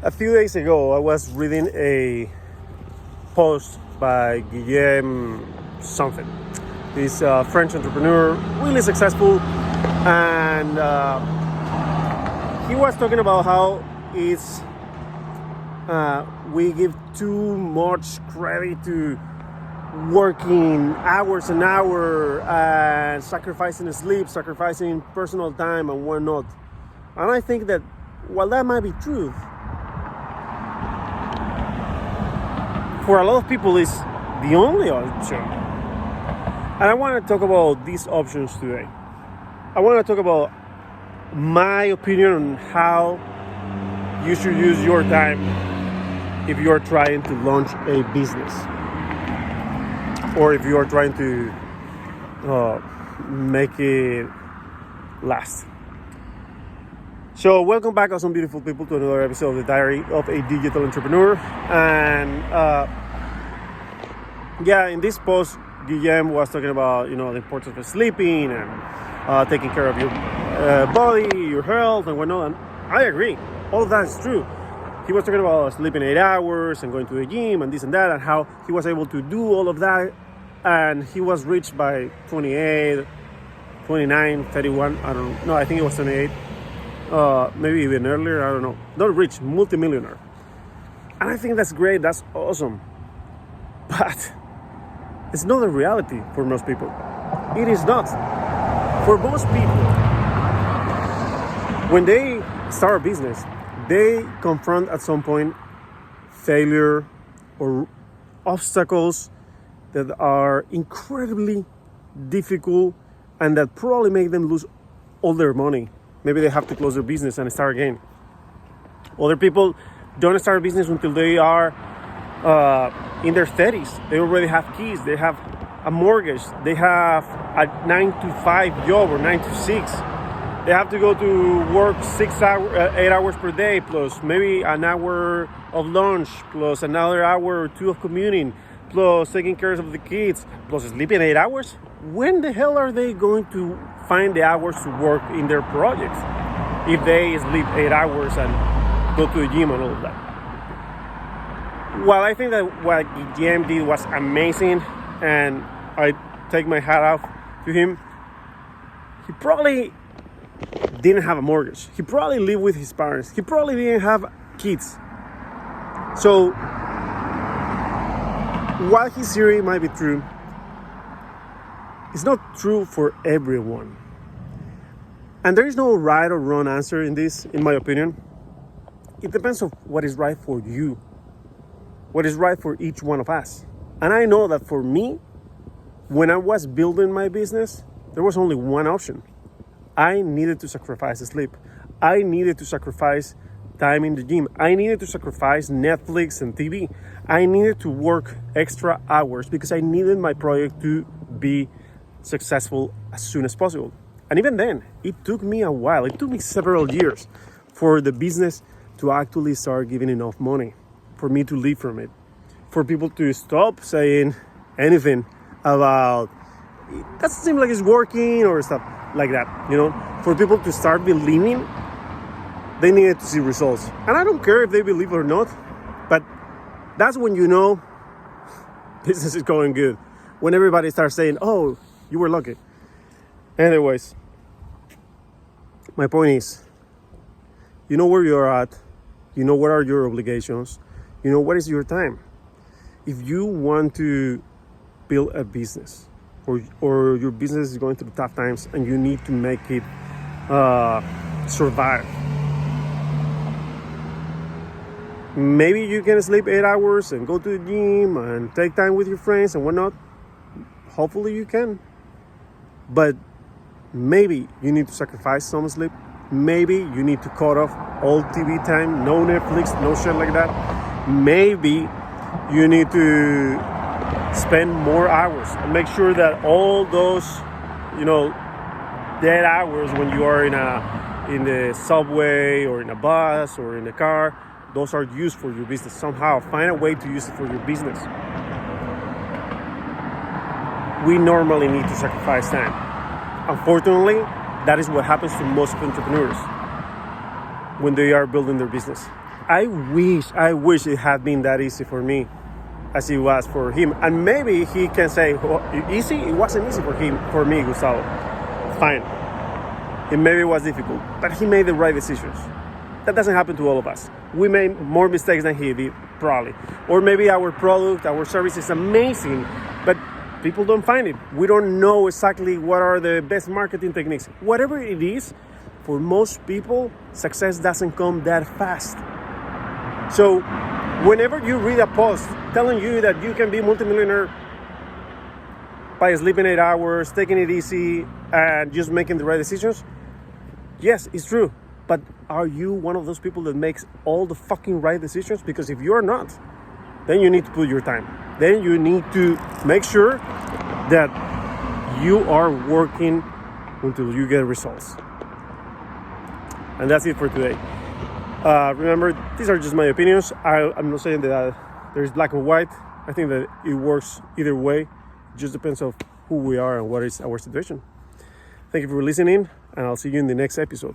A few days ago, I was reading a post by Guillaume something. This French entrepreneur, really successful, and he was talking about how we give too much credit to working hours and hours and sacrificing sleep, sacrificing personal time and whatnot. And I think that while that might be true, for a lot of people it's the only option. And I want to talk about these options today. I want to talk about my opinion on how you should use your time if you're trying to launch a business or if you're trying to make it last. So welcome back, awesome beautiful people, to another episode of the Diary of a Digital Entrepreneur. And in this post, Guillaume was talking about the importance of sleeping and taking care of your body, your health, and whatnot. And I agree, all of that is true. He was talking about sleeping 8 hours and going to the gym and this and that, and how he was able to do all of that, and he was rich by 28, 29, 31. I don't know. I think it was 28. Maybe even earlier, I don't know. Not rich, multimillionaire. And I think that's great, that's awesome. But it's not a reality for most people. It is not. For most people, when they start a business, they confront at some point failure or obstacles that are incredibly difficult and that probably make them lose all their money. Maybe they have to close their business and start again. Other people don't start a business until they are in their 30s. They already have kids. They have a mortgage. They have a 9-to-5 job or 9-to-6. They have to go to work 8 hours per day, plus maybe an hour of lunch, plus another hour or two of commuting, plus taking care of the kids, plus sleeping 8 hours. When the hell are they going to find the hours to work in their projects if they sleep 8 hours and go to the gym and all of that? Well, I think that what Guillaume did was amazing, and I take my hat off to him. He probably didn't have a mortgage. He probably lived with his parents. He probably didn't have kids. So while his theory might be true, it's not true for everyone. And there is no right or wrong answer in this, in my opinion. It depends on what is right for you, what is right for each one of us. And I know that for me, when I was building my business, there was only one option. I needed to sacrifice sleep. I needed to sacrifice time in the gym. I needed to sacrifice Netflix and TV. I needed to work extra hours because I needed my project to be successful as soon as possible. And even then, it took me a while. It took me several years for the business to actually start giving enough money for me to live from it, for people to stop saying anything about it doesn't seem like it's working or stuff like that, for people to start believing they needed to see results. And I don't care if they believe or not, but that's when business is going good. When everybody starts saying, oh, you were lucky. Anyways, my point is, you know where you're at, you know what are your obligations, you know what is your time. If you want to build a business, or your business is going through tough times and you need to make it survive, maybe you can sleep 8 hours and go to the gym and take time with your friends and whatnot. Hopefully you can. But maybe you need to sacrifice some sleep. Maybe you need to cut off all TV time, no Netflix, no shit like that. Maybe you need to spend more hours and make sure that all those, dead hours when you are in the subway or in a bus or in a car, those are used for your business. Somehow find a way to use it for your business. We normally need to sacrifice time. Unfortunately, that is what happens to most entrepreneurs when they are building their business. I wish it had been that easy for me as it was for him. And maybe he can say, easy? It wasn't easy for me, Gustavo. Fine. Maybe it was difficult, but he made the right decisions. That doesn't happen to all of us. We made more mistakes than he did, probably. Or maybe our product, our service is amazing, but people don't find it. We don't know exactly what are the best marketing techniques. Whatever it is, for most people, success doesn't come that fast. So whenever you read a post telling you that you can be multimillionaire by sleeping 8 hours, taking it easy, and just making the right decisions, yes, it's true. But are you one of those people that makes all the fucking right decisions? Because if you're not, then you need to put your time. Then you need to make sure that you are working until you get results. And that's it for today. Remember, these are just my opinions. I'm not saying that there's black and white. I think that it works either way. It just depends on who we are and what is our situation. Thank you for listening, and I'll see you in the next episode.